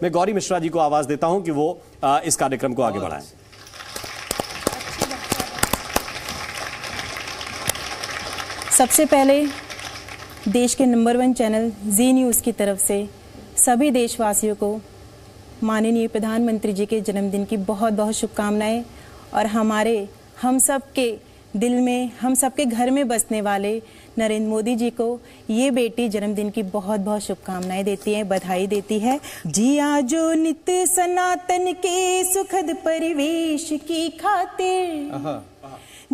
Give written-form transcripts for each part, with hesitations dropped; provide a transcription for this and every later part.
मैं गौरी मिश्रा जी को आवाज देता हूं कि वो इस कार्यक्रम को आगे बढ़ाएं। सबसे पहले देश के नंबर 1 चैनल जी न्यूज़ की तरफ से सभी देशवासियों को माननीय प्रधानमंत्री जी के जन्मदिन की बहुत बहुत शुभकामनाएं और हम सब के दिल में, हम सब के घर में बसने वाले नरेंद्र मोदी जी को ये बेटी जन्मदिन की बहुत बहुत शुभकामनाएं देती है, बधाई देती है। जिया जो नित सनातन के सुखद परिवेश की खातिर,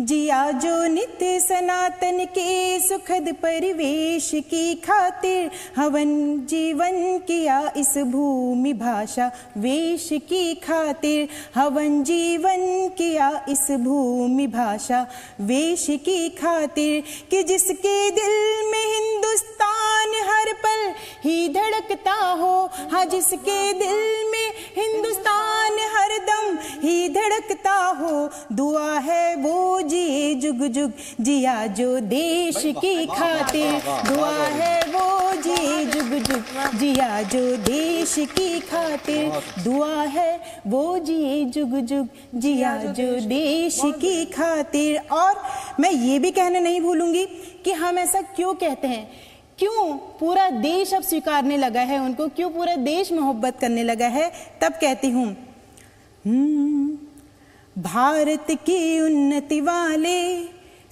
जिया जो नित्य सनातन के सुखद परिवेश की खातिर, हवन जीवन किया इस भूमि भाषा वेश की खातिर, हवन जीवन किया इस भूमि भाषा वेश की खातिर, कि जिसके दिल में हिंदुस्तान हर पल ही धड़कता हो, हाँ जिसके दिल में हिंदुस्तान हर दम ही धड़कता हो, दुआ है वो जिए जुग जुग, जिया जो देश की खातिर, दुआ है वो जिए जुग जुग, जिया जो देश की खातिर, दुआ है वो जिए जुग जुग, जिया जो देश की खातिर। और मैं ये भी कहना नहीं भूलूंगी कि हम ऐसा क्यों कहते हैं, क्यों पूरा देश अब स्वीकारने लगा है उनको, क्यों पूरा देश मोहब्बत करने लगा है। तब कहती हूँ, भारत की उन्नति वाले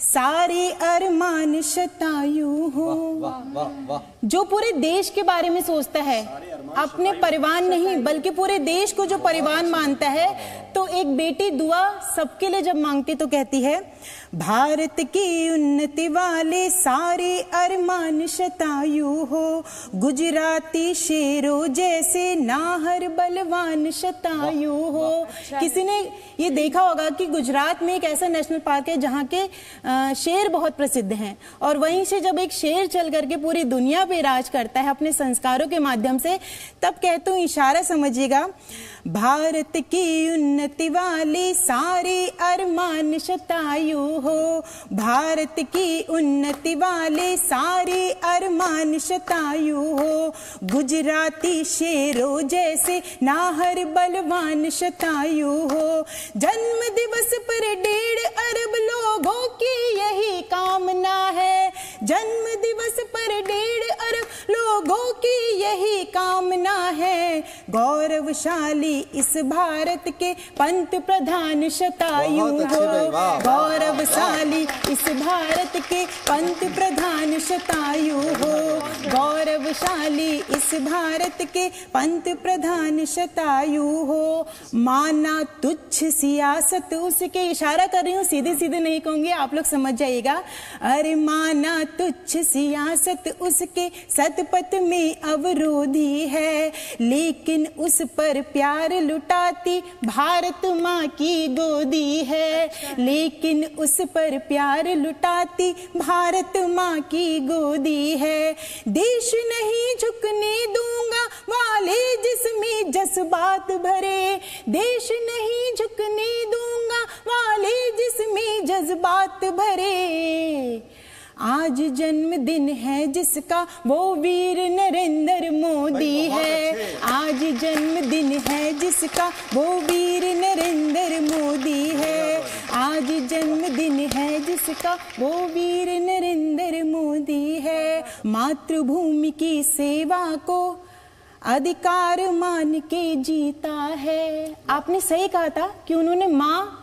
सारे अरमान शतायु हो। जो पूरे देश के बारे में सोचता है, अपने परिवार नहीं बल्कि पूरे देश को जो परिवार मानता है, तो एक बेटी दुआ सबके लिए जब मांगती तो कहती है, भारत की उन्नति वाले सारे अरमान शतायु हो, गुजराती शेरों जैसे नाहर बलवान शतायु हो। किसी ने ये देखा होगा कि गुजरात में एक ऐसा नेशनल पार्क है जहाँ के शेर बहुत प्रसिद्ध हैं, और वहीं से जब एक शेर चल करके पूरी दुनिया पे राज करता है अपने संस्कारों के माध्यम से, तब कहता हूँ, इशारा समझिएगा, भारत की उन्नति वाले सारे अरमान शतायु हो, भारत की उन्नति वाले सारे अरमान शतायु हो, गुजराती शेरों जैसे नाहर बलवान शतायु हो। जन्म दिवस पर 1.5 अरब लोगों की यही कामना है, जन्म दिवस पर 1.5 अरब लोगों की यही कामना है, गौरवशाली इस भारत के पंत प्रधान शतायु हो, गौरवशाली इस भारत के पंत प्रधान शतायु हो, गौरवशाली इस भारत के पंत प्रधान शतायु हो। माना तुच्छ सियासत उसके, इशारा कर रही हूँ, सीधे सीधे नहीं कहूंगी, आप लोग समझ जाइएगा। अरे माना तुच्छ सियासत उसके सतपथ में अवरोधी है, लेकिन उस पर प्यार लुटाती भारत माँ की गोदी है, लेकिन उस पर प्यार लुटाती भारत माँ की गोदी है। देश नहीं झुकने दूंगा वाले जिसमें जज्बात भरे, देश नहीं झुकने दूंगा वाले जिसमें जज्बात भरे। आज जन्मदिन है जिसका वो वीर नरेंद्र मोदी है, आज जन्मदिन है जिसका वो वीर नरेंद्र मोदी है, आज जन्मदिन है जिसका वो वीर नरेंद्र मोदी है। मातृभूमि की सेवा को अधिकार मान के जीता है। आपने सही कहा था कि उन्होंने माँ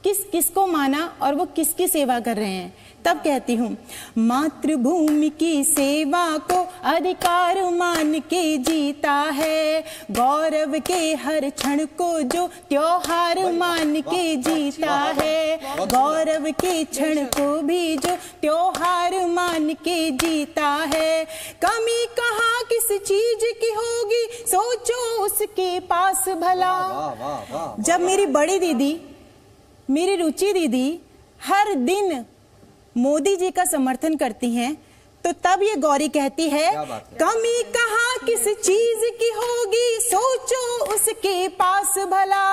किसको माना और वो किसकी सेवा कर रहे हैं। तब कहती हूँ, मातृभूमि की सेवा को अधिकार मान के जीता है, गौरव के हर क्षण को जो त्योहार मान के जीता है, गौरव के क्षण को भी जो त्योहार मान के जीता है। कमी कहाँ किस चीज की होगी, सोचो उसके पास भला। जब मेरी बड़ी दीदी, मेरी रुचि दीदी हर दिन मोदी जी का समर्थन करती हैं, तो तब ये गौरी कहती है, कमी कहाँ किस चीज की होगी, सोचो उसके उसके पास भला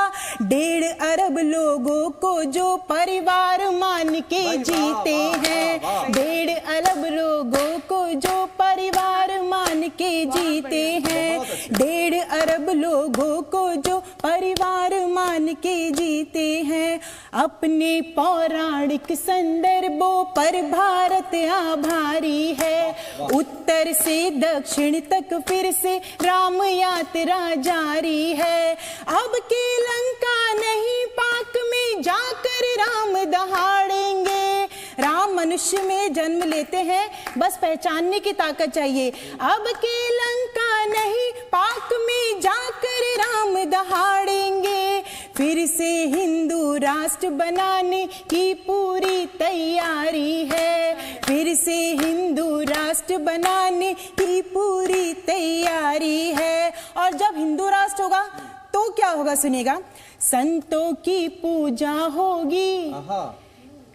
1.5 अरब लोगों को जो परिवार मान के जीते हैं, 1.5 अरब लोगों को जो परिवार मान के जीते हैं, 1.5 अरब लोगों को जो परिवार मान के जीते हैं। अपने पौराणिक संदर्भों पर भारत आभारी है, उत्तर से दक्षिण तक फिर से राम यात्रा जारी है। अब की लंका नहीं पाक में जाकर राम दहाड़ेंगे। राम मनुष्य में जन्म लेते हैं, बस पहचानने की ताकत चाहिए। अब की लंका नहीं पाक में जाकर राम दहाड़ेंगे। फिर से हिंदू राष्ट्र बनाने की पूरी तैयारी है, फिर से हिंदू राष्ट्र बनाने की पूरी तैयारी है। और जब हिंदू राष्ट्र होगा तो क्या होगा, सुनिएगा। संतों की पूजा होगी।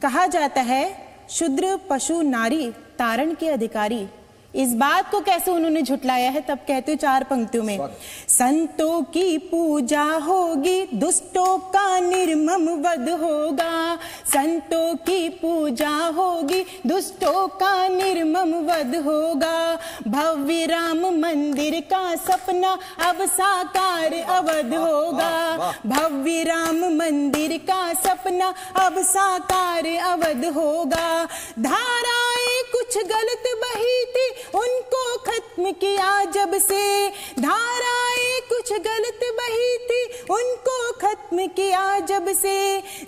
कहा जाता है शूद्र पशु नारी तारण के अधिकारी। इस बात को कैसे उन्होंने झुटलाया है, तब कहते हो 4 पंक्तियों में, संतों की पूजा होगी, दुष्टों का निर्मम वध होगा। संतों की पूजा होगी, दुष्टों का निर्मम वध होगा। भव्य राम मंदिर का सपना अब साकार अवध होगा। भव्य राम मंदिर का सपना अब साकार अवध होगा। धाराएं कुछ गलत बही थी, उनको खत्म किया जब से। धाराएं कुछ गलत बही थी, उनको खत्म किया जब से।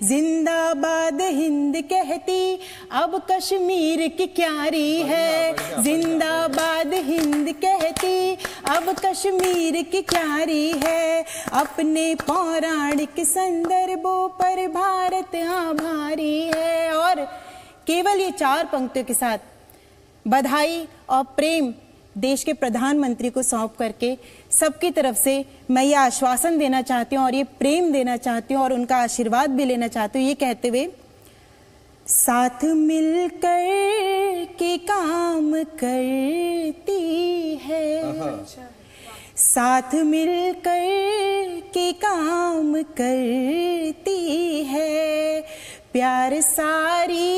जिंदाबाद हिंद कहती अब कश्मीर की क्यारी है। जिंदाबाद हिंद कहती अब कश्मीर की क्यारी है। अपने पौराणिक संदर्भों पर भारत आभारी है। और केवल ये 4 पंक्तियों के साथ बधाई और प्रेम देश के प्रधानमंत्री को सौंप करके सबकी तरफ से मैं ये आश्वासन देना चाहती हूँ और ये प्रेम देना चाहती हूँ और उनका आशीर्वाद भी लेना चाहती हूँ, ये कहते हुए, साथ मिलकर के काम करती है, साथ मिलकर के काम करती है, प्यार सारी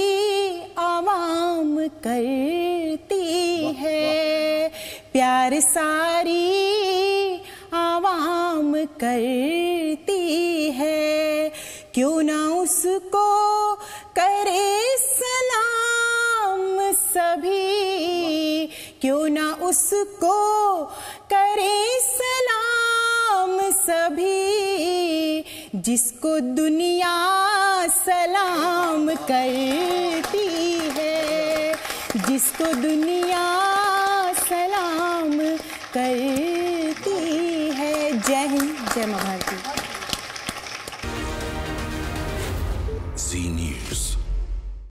आवाम करती है, प्यार सारी आवाम करती है। क्यों ना उसको करे सलाम सभी, क्यों ना उसको करे सलाम सभी, जिसको दुनिया सलाम करती है, जिसको दुनिया सलाम करती है। जय हिंद, जय मां भारती। जी न्यूज़।